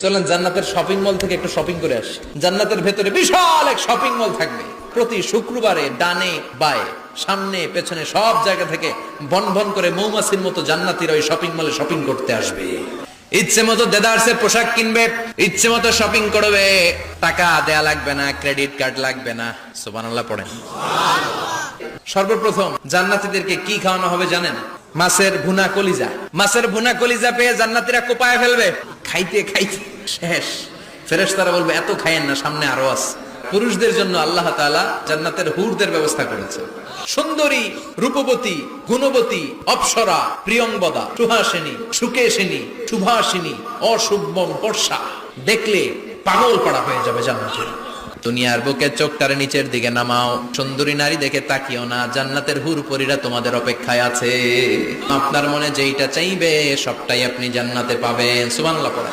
চলেন জান্নাতের shopping mall থেকে একটু শপিং করে আসি। জান্নাতের ভেতরে বিশাল এক শপিং মল থাকবে। প্রতি শুক্রবারে ডানে বায়ে সামনে পেছনে সব জায়গা থেকে বন বন করে মৌমাছির মতো জান্নাতীরা ওই শপিং মলে শপিং করতে আসবে। ইচ্ছে মতো দেদারসের পোশাক কিনবে, ইচ্ছে মতো শপিং করবে, টাকা দেয়া লাগবে না, ক্রেডিট কার্ড লাগবে না। সুবহানাল্লাহ পড়েন। সর্বপ্রথম জান্নাতীদেরকে কি খাওয়ানো হবে জানেন? মাছের ভুনা কলিজা। মাছের ভুনা কলিজা পেয়ে জান্নাতীরা কোপায় ফেলবে, খাইতে খাইতে শেষ। ফেরেশতারা বলবে এত খাইয়েন না, সামনে আরো আছে। পুরুষদের জন্য আল্লাহ তাআলা জান্নাতের হুরদের ব্যবস্থা করেছে। সুন্দরী, রূপবতী, গুণবতী, অপ্সরা, প্রিয়ংবদা, সুহাসিনী, সুকেশিনী, সুভাষিনী, অশুভম পর্ষা, দেখলে পাগল পড়া হয়ে যাবে জান্নাতে। দুনিয়ার বুকে চোখটারে নিচের দিকে নামাও, সুন্দরী নারী দেখে তাকিও না, জান্নাতের হুরপরীরা তোমাদের অপেক্ষায় আছে। আপনার মনে যেইটা চাইবে সবটাই আপনি জান্নাতে পাবেন। সুবহানাল্লাহ পড়া।